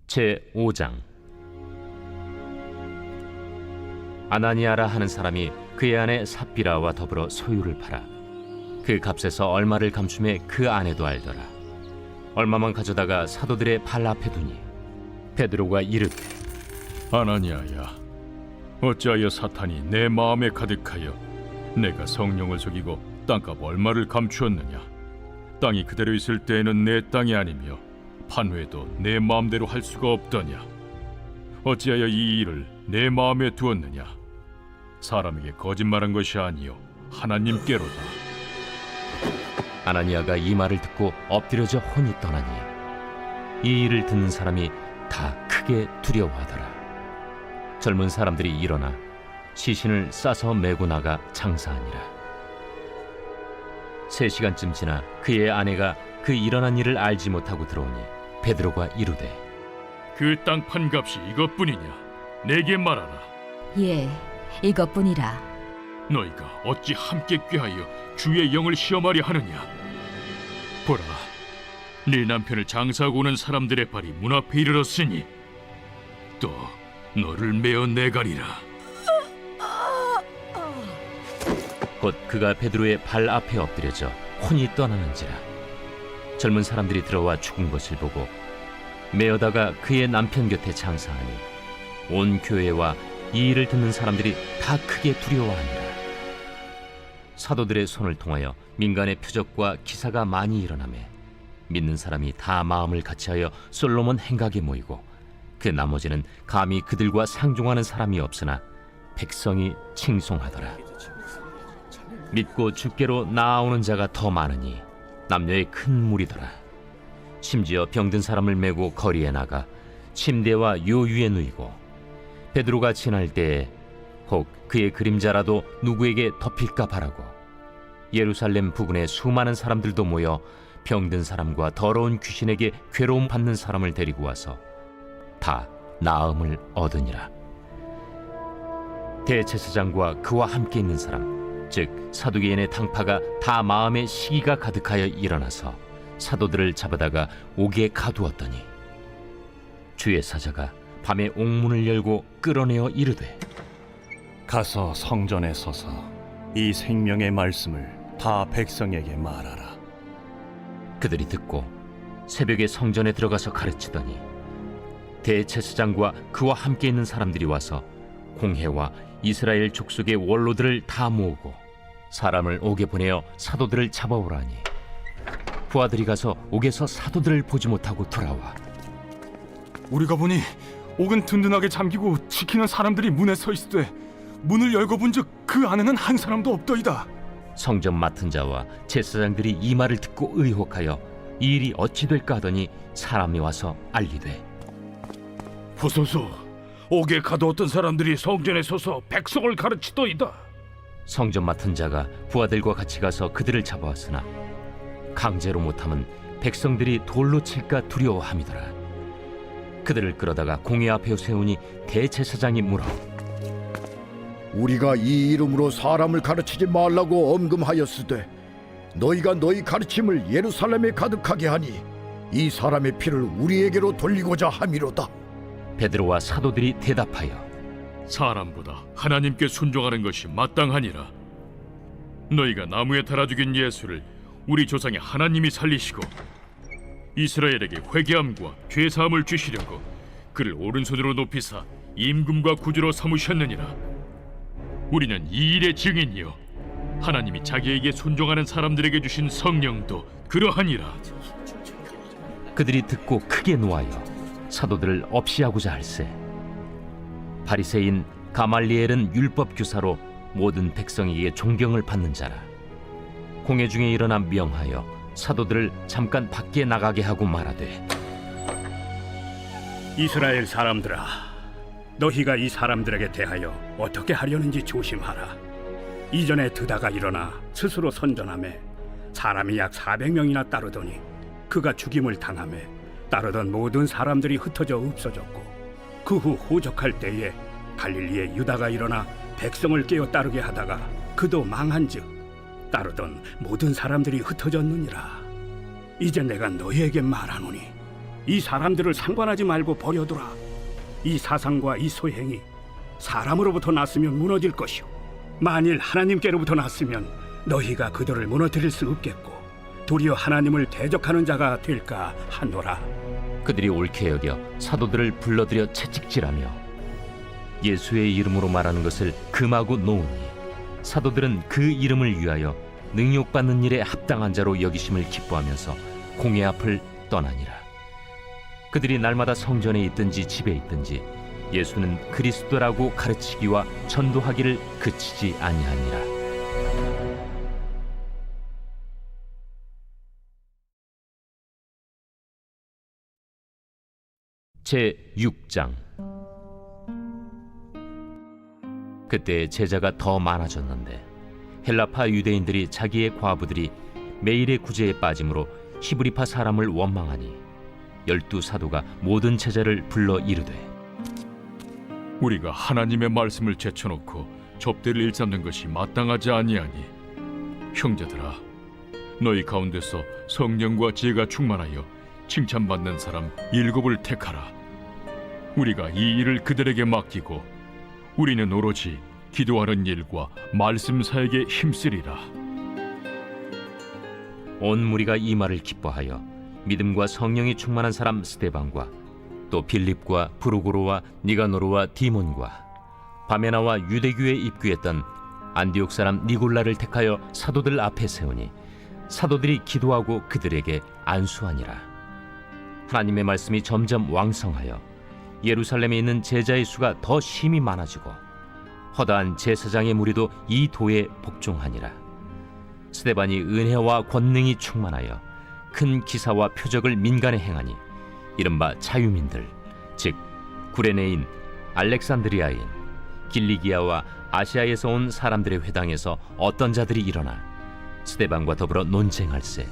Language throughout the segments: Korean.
제5장. 아나니아라 하는 사람이 그의 아내 삽비라와 더불어 소유를 팔아 그 값에서 얼마를 감춤해 그 아내도 알더라. 얼마만 가져다가 사도들의 발 앞에 두니 베드로가 이르되, 아나니아야, 어찌하여 사탄이 내 마음에 가득하여 내가 성령을 속이고 땅값 얼마를 감추었느냐? 땅이 그대로 있을 때에는 내 땅이 아니며 판회도 내 마음대로 할 수가 없더냐? 어찌하여 이 일을 내 마음에 두었느냐? 사람에게 거짓말한 것이 아니요 하나님께로다. 아나니아가 이 말을 듣고 엎드려져 혼이 떠나니 이 일을 듣는 사람이 다 크게 두려워하더라. 젊은 사람들이 일어나 시신을 싸서 메고 나가 장사하니라. 3시간쯤 지나 그의 아내가 그 일어난 일을 알지 못하고 들어오니 베드로가 이르되, 그 땅 판값이 이것뿐이냐? 내게 말하라. 예, 이것뿐이라. 너희가 어찌 함께 꾀하여 주의 영을 시험하려 하느냐? 보라, 네 남편을 장사하고 오는 사람들의 발이 문 앞에 이르렀으니 또 너를 메어 내가리라. 곧 그가 베드로의 발 앞에 엎드려져 혼이 떠나는지라. 젊은 사람들이 들어와 죽은 것을 보고 메어다가 그의 남편 곁에 장사하니 온 교회와 이 일을 듣는 사람들이 다 크게 두려워하니라. 사도들의 손을 통하여 민간의 표적과 기사가 많이 일어나매 믿는 사람이 다 마음을 같이하여 솔로몬 행각에 모이고 그 나머지는 감히 그들과 상종하는 사람이 없으나 백성이 칭송하더라. 믿고 주께로 나아오는 자가 더 많으니 남녀의 큰 무리더라. 심지어 병든 사람을 메고 거리에 나가 침대와 요 위에 누이고 베드로가 지날 때에 혹 그의 그림자라도 누구에게 덮일까 바라고 예루살렘 부근에 수많은 사람들도 모여 병든 사람과 더러운 귀신에게 괴로움 받는 사람을 데리고 와서 다 나음을 얻으니라. 대제사장과 그와 함께 있는 사람, 즉 사두개인의 당파가 다 마음에 시기가 가득하여 일어나서 사도들을 잡아다가 옥에 가두었더니 주의 사자가 밤에 옥문을 열고 끌어내어 이르되, 가서 성전에 서서 이 생명의 말씀을 다 백성에게 말하라. 그들이 듣고 새벽에 성전에 들어가서 가르치더니 대제사장과 그와 함께 있는 사람들이 와서 공회와 이스라엘 족속의 원로들을 다 모으고 사람을 옥에 보내어 사도들을 잡아오라니 부하들이 가서 옥에서 사도들을 보지 못하고 돌아와 우리가 보니 옥은 든든하게 잠기고 지키는 사람들이 문에 서 있으되 문을 열고 본즉 그 안에는 한 사람도 없더이다. 성전 맡은 자와 제사장들이 이 말을 듣고 의혹하여 이 일이 어찌 될까 하더니 사람이 와서 알리되, 보소서, 옥에 가두었던 사람들이 성전에 서서 백성을 가르치더이다. 성전 맡은 자가 부하들과 같이 가서 그들을 잡아왔으나 강제로 못함은 백성들이 돌로 칠까 두려워함이더라. 그들을 끌어다가 공회 앞에 세우니 대제사장이 물어, 우리가 이 이름으로 사람을 가르치지 말라고 엄금하였으되 너희가 너희 가르침을 예루살렘에 가득하게 하니 이 사람의 피를 우리에게로 돌리고자 함이로다. 베드로와 사도들이 대답하여, 사람보다 하나님께 순종하는 것이 마땅하니라. 너희가 나무에 달아 죽인 예수를 우리 조상의 하나님이 살리시고 이스라엘에게 회개함과 죄사함을 주시려고 그를 오른손으로 높이사 임금과 구주로 삼으셨느니라. 우리는 이 일의 증인이요 하나님이 자기에게 순종하는 사람들에게 주신 성령도 그러하니라. 그들이 듣고 크게 노하여 사도들을 없이하고자 할세. 바리새인 가말리엘은 율법 교사로 모든 백성에게 존경을 받는 자라. 공회 중에 일어나 명하여 사도들을 잠깐 밖에 나가게 하고 말하되, 이스라엘 사람들아, 너희가 이 사람들에게 대하여 어떻게 하려는지 조심하라. 이전에 드다가 일어나 스스로 선전하며 사람이 약 400명이나 따르더니 그가 죽임을 당하며 따르던 모든 사람들이 흩어져 없어졌고 그 후 호적할 때에 갈릴리에 유다가 일어나 백성을 깨어 따르게 하다가 그도 망한즉 따르던 모든 사람들이 흩어졌느니라. 이제 내가 너희에게 말하노니 이 사람들을 상관하지 말고 버려두라. 이 사상과 이 소행이 사람으로부터 났으면 무너질 것이요 만일 하나님께로부터 났으면 너희가 그들을 무너뜨릴 수 없겠고 도리어 하나님을 대적하는 자가 될까 하노라. 그들이 옳게 여겨 사도들을 불러들여 채찍질하며 예수의 이름으로 말하는 것을 금하고 놓으니 사도들은 그 이름을 위하여 능욕받는 일에 합당한 자로 여기심을 기뻐하면서 공회 앞을 떠나니라. 그들이 날마다 성전에 있든지 집에 있든지 예수는 그리스도라고 가르치기와 전도하기를 그치지 아니하니라. 제 6장. 그때 제자가 더 많아졌는데 헬라파 유대인들이 자기의 과부들이 매일의 구제에 빠짐으로 히브리파 사람을 원망하니 12 사도가 모든 제자를 불러 이르되 우리가 하나님의 말씀을 제쳐놓고 접대를 일삼는 것이 마땅하지 아니하니 형제들아 너희 가운데서 성령과 지혜가 충만하여 칭찬받는 사람 7을 택하라. 우리가 이 일을 그들에게 맡기고 우리는 오로지 기도하는 일과 말씀 사역에 힘쓰리라. 온 무리가 이 말을 기뻐하여 믿음과 성령이 충만한 사람 스데반과 또 빌립과 브루고로와 니가노르와 디몬과 바메나와 유대교에 입교했던 안디옥 사람 니골라를 택하여 사도들 앞에 세우니 사도들이 기도하고 그들에게 안수하니라. 하나님의 말씀이 점점 왕성하여 예루살렘에 있는 제자의 수가 더 심히 많아지고 허다한 제사장의 무리도 이 도에 복종하니라. 스데반이 은혜와 권능이 충만하여 큰 기사와 표적을 민간에 행하니 이른바 자유민들 즉 구레네인, 알렉산드리아인, 길리기아와 아시아에서 온 사람들의 회당에서 어떤 자들이 일어나 스데반과 더불어 논쟁할세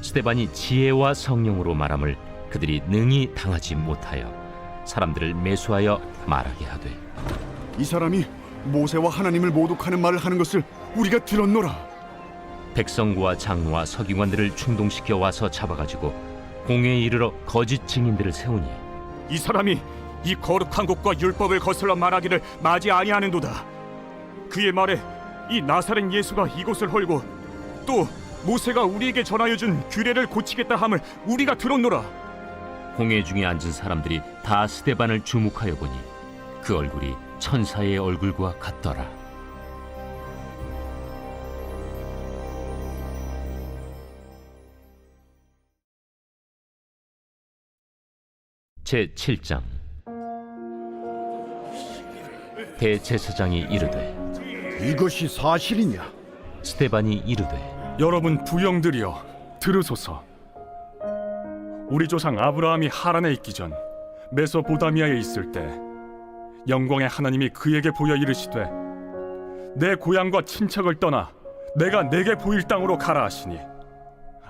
스데반이 지혜와 성령으로 말함을 그들이 능히 당하지 못하여 사람들을 매수하여 말하게 하되 이 사람이 모세와 하나님을 모독하는 말을 하는 것을 우리가 들었노라. 백성과 장로와 서기관들을 충동시켜 와서 잡아가지고 공회에 이르러 거짓 증인들을 세우니 이 사람이 이 거룩한 곳과 율법을 거슬러 말하기를 마지 아니하는도다. 그의 말에 이 나사렛 예수가 이곳을 헐고 또 모세가 우리에게 전하여 준 규례를 고치겠다 함을 우리가 들었노라. 공회 중에 앉은 사람들이 다 스데반을 주목하여 보니 그 얼굴이 천사의 얼굴과 같더라. 제 7장. 대제사장이 이르되 이것이 사실이냐? 스데반이 이르되 여러분 부영들이여 들으소서. 우리 조상 아브라함이 하란에 있기 전 메소포다미아에 있을 때 영광의 하나님이 그에게 보여 이르시되 내 고향과 친척을 떠나 내가 내게 보일 땅으로 가라 하시니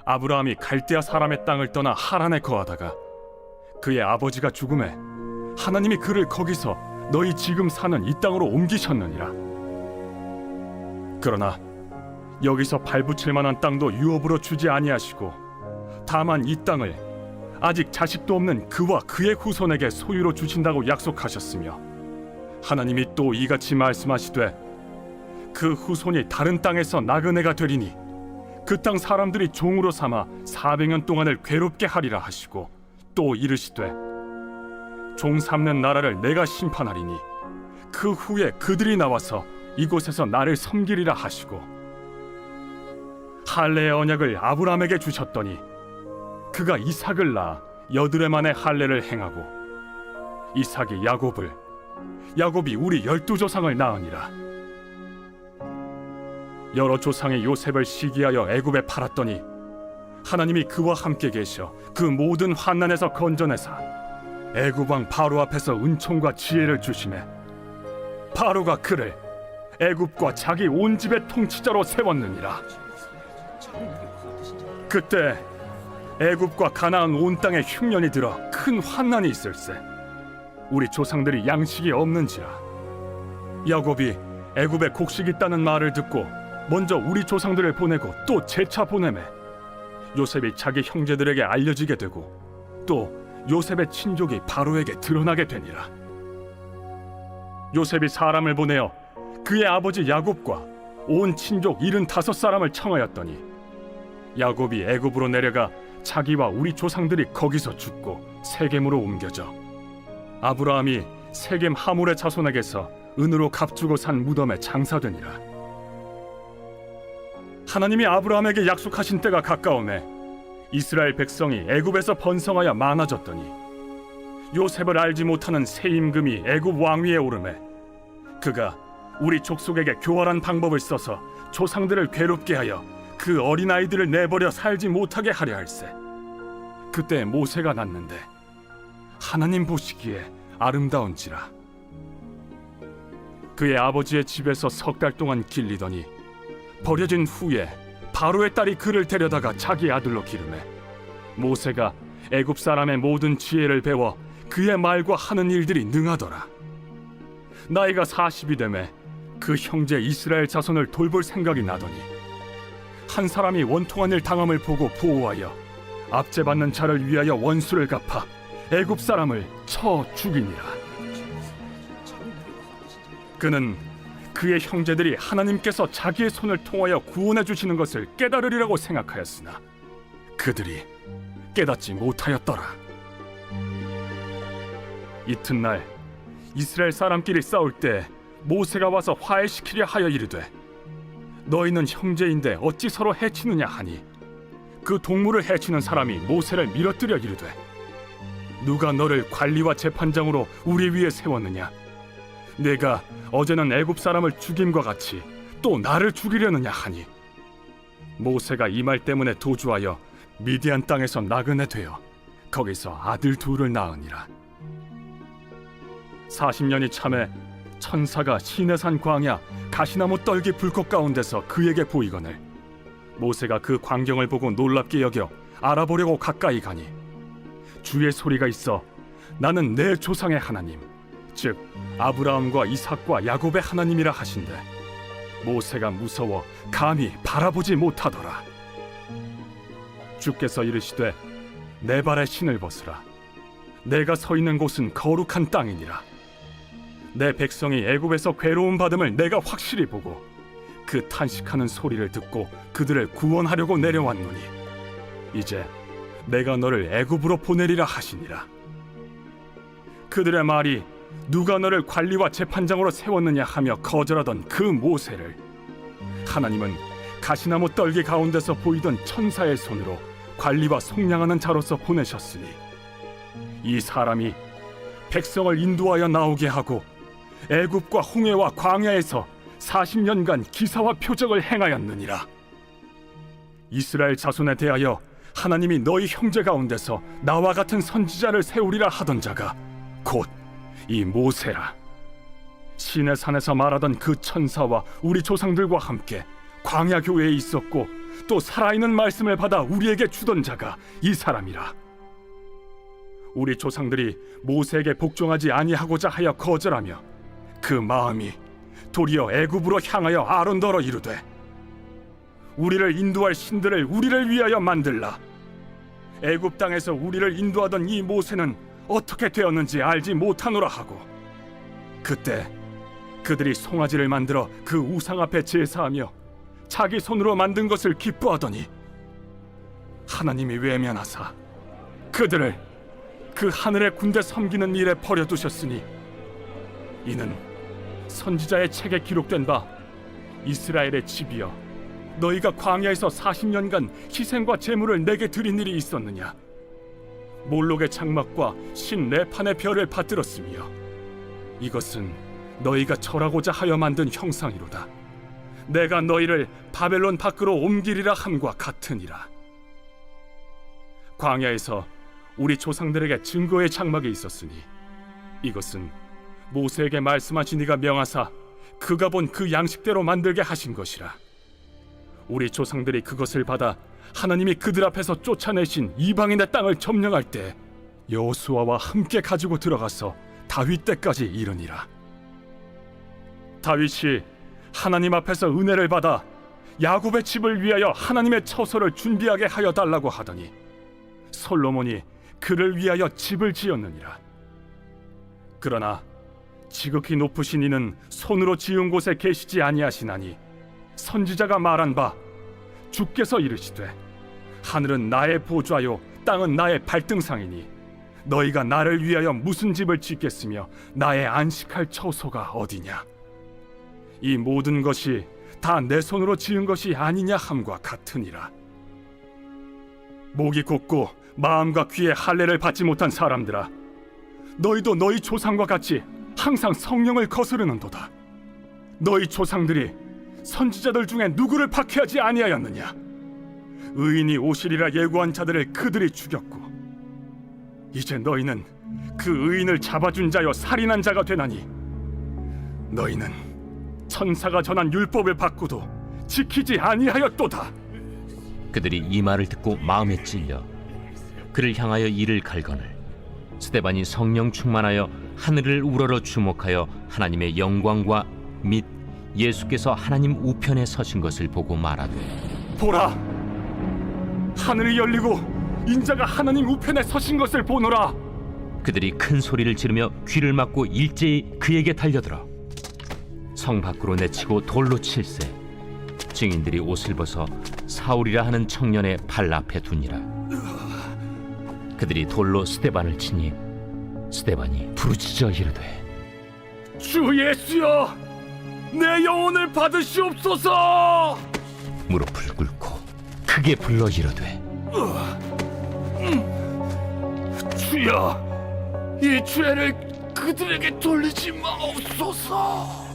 아브라함이 갈대아 사람의 땅을 떠나 하란에 거하다가 그의 아버지가 죽음에 하나님이 그를 거기서 너희 지금 사는 이 땅으로 옮기셨느니라. 그러나 여기서 발붙일 만한 땅도 유업으로 주지 아니하시고 다만 이 땅을 아직 자식도 없는 그와 그의 후손에게 소유로 주신다고 약속하셨으며 하나님이 또 이같이 말씀하시되 그 후손이 다른 땅에서 나그네가 되리니 그 땅 사람들이 종으로 삼아 400년 동안을 괴롭게 하리라 하시고 또 이르시되 종 삼는 나라를 내가 심판하리니 그 후에 그들이 나와서 이곳에서 나를 섬기리라 하시고 할례의 언약을 아브라함에게 주셨더니 그가 이삭을 낳아 8해 만에 할례를 행하고 이삭이 야곱을 야곱이 우리 12조상을 낳으니라. 여러 조상의 요셉을 시기하여 애굽에 팔았더니 하나님이 그와 함께 계셔 그 모든 환난에서 건져내사 애굽 왕 바로 앞에서 은총과 지혜를 주시매 바로가 그를 애굽과 자기 온 집의 통치자로 세웠느니라. 그때 애굽과 가나안 온 땅에 흉년이 들어 큰 환난이 있을세 우리 조상들이 양식이 없는지라. 야곱이 애굽에 곡식이 있다는 말을 듣고 먼저 우리 조상들을 보내고 또 재차 보내매 요셉이 자기 형제들에게 알려지게 되고 또 요셉의 친족이 바로에게 드러나게 되니라. 요셉이 사람을 보내어 그의 아버지 야곱과 온 친족 75사람을 청하였더니 야곱이 애굽으로 내려가 자기와 우리 조상들이 거기서 죽고 세겜으로 옮겨져 아브라함이 세겜 하몰의 자손에게서 은으로 값주고 산 무덤에 장사되니라. 하나님이 아브라함에게 약속하신 때가 가까우매 이스라엘 백성이 애굽에서 번성하여 많아졌더니 요셉을 알지 못하는 새 임금이 애굽 왕위에 오르매 그가 우리 족속에게 교활한 방법을 써서 조상들을 괴롭게 하여 그 어린아이들을 내버려 살지 못하게 하려 할세. 그때 모세가 났는데 하나님 보시기에 아름다운지라. 그의 아버지의 집에서 3달 동안 길리더니 버려진 후에 바로의 딸이 그를 데려다가 자기 아들로 기르매 모세가 애굽 사람의 모든 지혜를 배워 그의 말과 하는 일들이 능하더라. 나이가 40이 되매 그 형제 이스라엘 자손을 돌볼 생각이 나더니 한 사람이 원통한 일 당함을 보고 보호하여 압제받는 자를 위하여 원수를 갚아 애굽 사람을 쳐 죽이니라. 그는 그의 형제들이 하나님께서 자기의 손을 통하여 구원해 주시는 것을 깨달으리라고 생각하였으나 그들이 깨닫지 못하였더라. 이튿날 이스라엘 사람끼리 싸울 때 모세가 와서 화해시키려 하여 이르되 너희는 형제인데 어찌 서로 해치느냐 하니 그 동물을 해치는 사람이 모세를 밀어뜨려 이르되 누가 너를 관리와 재판장으로 우리 위에 세웠느냐? 내가 어제는 애굽 사람을 죽임과 같이 또 나를 죽이려느냐 하니 모세가 이 말 때문에 도주하여 미디안 땅에서 나그네 되어 거기서 아들 둘을 낳으니라. 40년이 참에 천사가 시내산 광야 가시나무 떨기 불꽃 가운데서 그에게 보이거늘 모세가 그 광경을 보고 놀랍게 여겨 알아보려고 가까이 가니 주의 소리가 있어 나는 내 조상의 하나님 즉 아브라함과 이삭과 야곱의 하나님이라 하신대 모세가 무서워 감히 바라보지 못하더라. 주께서 이르시되 내 발에 신을 벗으라. 내가 서 있는 곳은 거룩한 땅이니라. 내 백성이 애굽에서 괴로움 받음을 내가 확실히 보고 그 탄식하는 소리를 듣고 그들을 구원하려고 내려왔노니 이제 내가 너를 애굽으로 보내리라 하시니라. 그들의 말이 누가 너를 관리와 재판장으로 세웠느냐 하며 거절하던 그 모세를 하나님은 가시나무 떨기 가운데서 보이던 천사의 손으로 관리와 속량하는 자로서 보내셨으니 이 사람이 백성을 인도하여 나오게 하고 애굽과 홍해와 광야에서 40년간 기사와 표적을 행하였느니라. 이스라엘 자손에 대하여 하나님이 너희 형제 가운데서 나와 같은 선지자를 세우리라 하던 자가 곧 이 모세라. 시내산에서 말하던 그 천사와 우리 조상들과 함께 광야 교회에 있었고 또 살아있는 말씀을 받아 우리에게 주던 자가 이 사람이라. 우리 조상들이 모세에게 복종하지 아니하고자 하여 거절하며 그 마음이 도리어 애굽으로 향하여 아론더러 이르되 우리를 인도할 신들을 우리를 위하여 만들라. 애굽 땅에서 우리를 인도하던 이 모세는 어떻게 되었는지 알지 못하노라 하고 그때 그들이 송아지를 만들어 그 우상 앞에 제사하며 자기 손으로 만든 것을 기뻐하더니 하나님이 외면하사 그들을 그 하늘의 군대 섬기는 일에 버려두셨으니 이는 선지자의 책에 기록된 바 이스라엘의 집이여 너희가 광야에서 40년간 희생과 제물을 내게 드린 일이 있었느냐? 몰록의 장막과 신 레판의 별을 받들었으며 이것은 너희가 절하고자 하여 만든 형상이로다. 내가 너희를 바벨론 밖으로 옮기리라 함과 같으니라. 광야에서 우리 조상들에게 증거의 장막이 있었으니 이것은 모세에게 말씀하신 이가 명하사 그가 본 그 양식대로 만들게 하신 것이라. 우리 조상들이 그것을 받아 하나님이 그들 앞에서 쫓아내신 이방인의 땅을 점령할 때 여호수아와 함께 가지고 들어가서 다윗 때까지 이르니라. 다윗이 하나님 앞에서 은혜를 받아 야곱의 집을 위하여 하나님의 처소를 준비하게 하여 달라고 하더니 솔로몬이 그를 위하여 집을 지었느니라. 그러나 지극히 높으신 이는 손으로 지은 곳에 계시지 아니하시나니 선지자가 말한 바 주께서 이르시되 하늘은 나의 보좌요 땅은 나의 발등상이니 너희가 나를 위하여 무슨 집을 짓겠으며 나의 안식할 처소가 어디냐. 이 모든 것이 다 내 손으로 지은 것이 아니냐 함과 같으니라. 목이 곧고 마음과 귀에 할례를 받지 못한 사람들아, 너희도 너희 조상과 같이 항상 성령을 거스르는도다. 너희 조상들이 선지자들 중에 누구를 박해하지 아니하였느냐. 의인이 오시리라 예고한 자들을 그들이 죽였고 이제 너희는 그 의인을 잡아준 자여 살인한 자가 되나니 너희는 천사가 전한 율법을 받고도 지키지 아니하였도다. 그들이 이 말을 듣고 마음에 찔려 그를 향하여 이를 갈거늘 스데반이 성령 충만하여 하늘을 우러러 주목하여 하나님의 영광과 및 예수께서 하나님 우편에 서신 것을 보고 말하되 보라, 하늘이 열리고 인자가 하나님 우편에 서신 것을 보노라. 그들이 큰 소리를 지르며 귀를 막고 일제히 그에게 달려들어 성 밖으로 내치고 돌로 칠세. 증인들이 옷을 벗어 사울이라 하는 청년의 발 앞에 두니라. 그들이 돌로 스데반을 치니 스데반이 부르짖어 이르되 주 예수여, 내 영혼을 받으시옵소서. 무릎을 꿇고 크게 불러 이르되 주여, 이 죄를 그들에게 돌리지 마옵소서.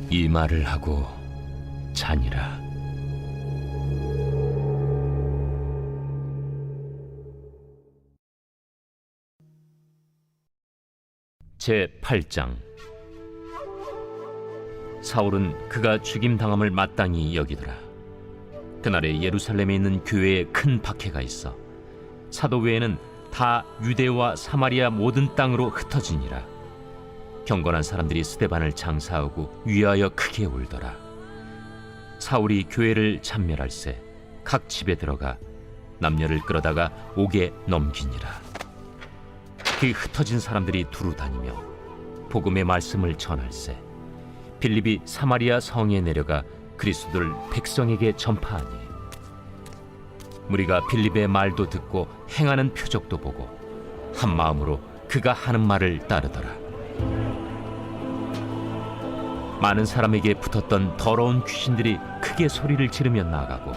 이 말을 하고 자니라. 제 8장. 사울은 그가 죽임당함을 마땅히 여기더라. 그날에 예루살렘에 있는 교회에 큰 박해가 있어 사도 외에는 다 유대와 사마리아 모든 땅으로 흩어지니라. 경건한 사람들이 스데반을 장사하고 위하여 크게 울더라. 사울이 교회를 참멸할세 각 집에 들어가 남녀를 끌어다가 옥에 넘기니라. 그 흩어진 사람들이 두루 다니며 복음의 말씀을 전할세 빌립이 사마리아 성에 내려가 그리스도를 백성에게 전파하니 무리가 빌립의 말도 듣고 행하는 표적도 보고 한 마음으로 그가 하는 말을 따르더라. 많은 사람에게 붙었던 더러운 귀신들이 크게 소리를 지르며 나가고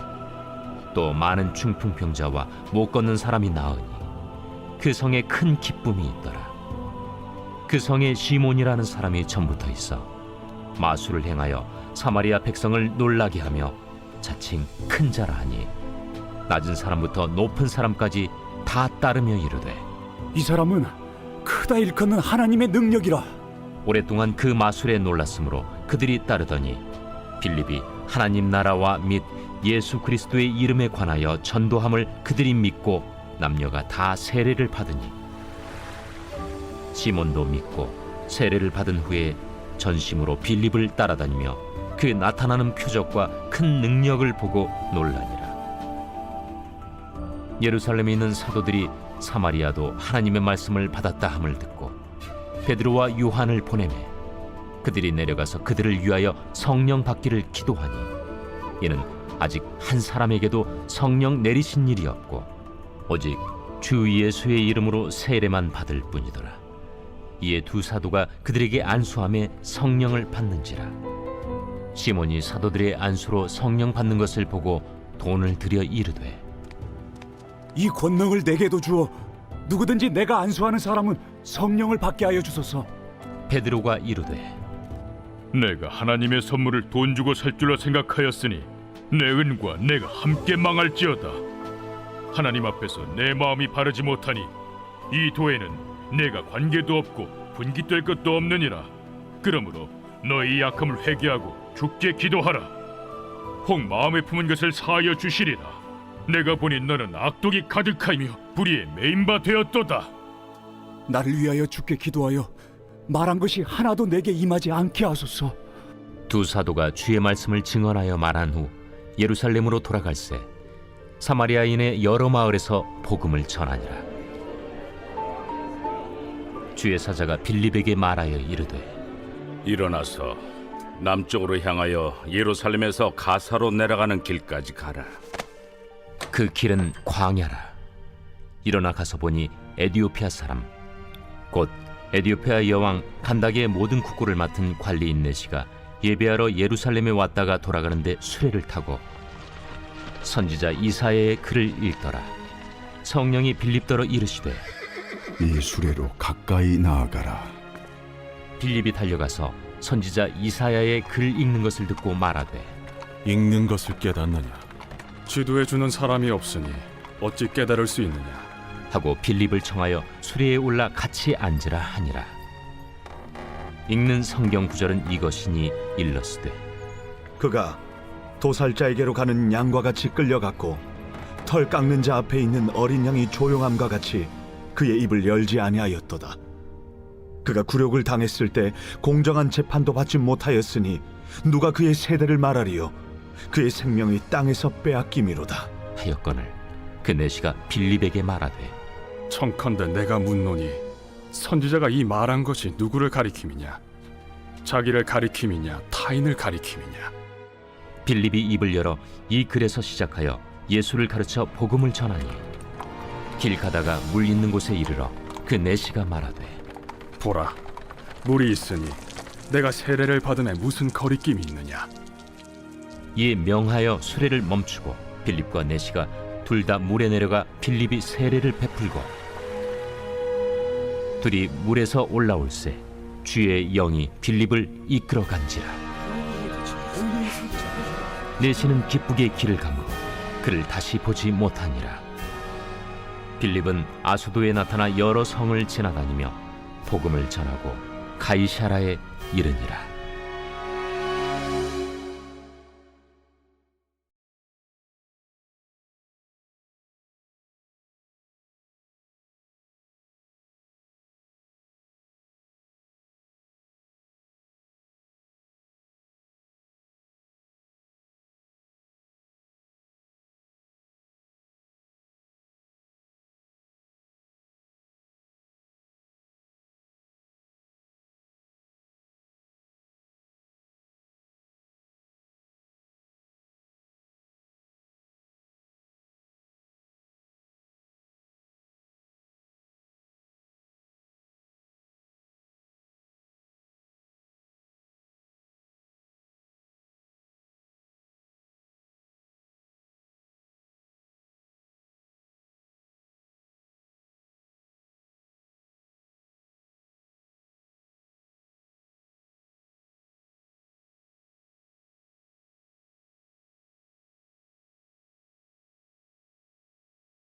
또 많은 중풍병자와 못 걷는 사람이 나으니 그 성에 큰 기쁨이 있더라. 그 성에 시몬이라는 사람이 전부터 있어 마술을 행하여 사마리아 백성을 놀라게 하며 자칭 큰 자라 하니 낮은 사람부터 높은 사람까지 다 따르며 이르되 이 사람은 크다 일컫는 하나님의 능력이라. 오랫동안 그 마술에 놀랐으므로 그들이 따르더니 빌립이 하나님 나라와 및 예수 그리스도의 이름에 관하여 전도함을 그들이 믿고 남녀가 다 세례를 받으니 시몬도 믿고 세례를 받은 후에 전심으로 빌립을 따라다니며 그 나타나는 표적과 큰 능력을 보고 놀라니라. 예루살렘에 있는 사도들이 사마리아도 하나님의 말씀을 받았다 함을 듣고 베드로와 요한을 보내매 그들이 내려가서 그들을 위하여 성령 받기를 기도하니 이는 아직 한 사람에게도 성령 내리신 일이 없고 오직 주 예수의 이름으로 세례만 받을 뿐이더라. 이에 두 사도가 그들에게 안수함에 성령을 받는지라. 시몬이 사도들의 안수로 성령 받는 것을 보고 돈을 들여 이르되 이 권능을 내게도 주어 누구든지 내가 안수하는 사람은 성령을 받게 하여 주소서. 베드로가 이르되 내가 하나님의 선물을 돈 주고 살 줄로 생각하였으니 내 은과 내가 함께 망할지어다. 하나님 앞에서 내 마음이 바르지 못하니 이 도에는 내가 관계도 없고 분깃될 것도 없느니라. 그러므로 너희 약함을 회개하고 주께 기도하라. 혹 마음에 품은 것을 사하여 주시리라. 내가 보니 너는 악독이 가득하며 불의에 매인 바 되었도다. 나를 위하여 주께 기도하여 말한 것이 하나도 내게 임하지 않게 하소서. 두 사도가 주의 말씀을 증언하여 말한 후 예루살렘으로 돌아갈새 사마리아인의 여러 마을에서 복음을 전하니라. 주의 사자가 빌립에게 말하여 이르되 일어나서 남쪽으로 향하여 예루살렘에서 가사로 내려가는 길까지 가라. 그 길은 광야라. 일어나 가서 보니 에디오피아 사람 곧 에디오피아 여왕 간다게의 모든 국고를 맡은 관리인 내시가 예배하러 예루살렘에 왔다가 돌아가는데 수레를 타고 선지자 이사야의 글을 읽더라. 성령이 빌립더러 이르시되 이 수레로 가까이 나아가라. 빌립이 달려가서 선지자 이사야의 글 읽는 것을 듣고 말하되 읽는 것을 깨닫느냐? 지도해 주는 사람이 없으니 어찌 깨달을 수 있느냐? 하고 빌립을 청하여 수레에 올라 같이 앉으라 하니라. 읽는 성경 구절은 이것이니 일러스되 그가 도살자에게로 가는 양과 같이 끌려갔고 털 깎는 자 앞에 있는 어린 양이 조용함과 같이 그의 입을 열지 아니하였도다. 그가 굴욕을 당했을 때 공정한 재판도 받지 못하였으니 누가 그의 세대를 말하리요? 그의 생명이 땅에서 빼앗김이로다. 하였거늘 그 내시가 빌립에게 말하되 청컨대 내가 묻노니 선지자가 이 말한 것이 누구를 가리킴이냐? 자기를 가리킴이냐? 타인을 가리킴이냐? 빌립이 입을 열어 이 글에서 시작하여 예수를 가르쳐 복음을 전하니 길 가다가 물 있는 곳에 이르러 그 내시가 말하되 보라, 물이 있으니 내가 세례를 받음에 무슨 거리낌이 있느냐? 이에 명하여 수레를 멈추고 빌립과 내시가 둘 다 물에 내려가 빌립이 세례를 베풀고 둘이 물에서 올라올새 주의 영이 빌립을 이끌어 간지라. 내시는 기쁘게 길을 가므로 그를 다시 보지 못하니라. 빌립은 아수도에 나타나 여러 성을 지나다니며 복음을 전하고 가이사라에 이르니라.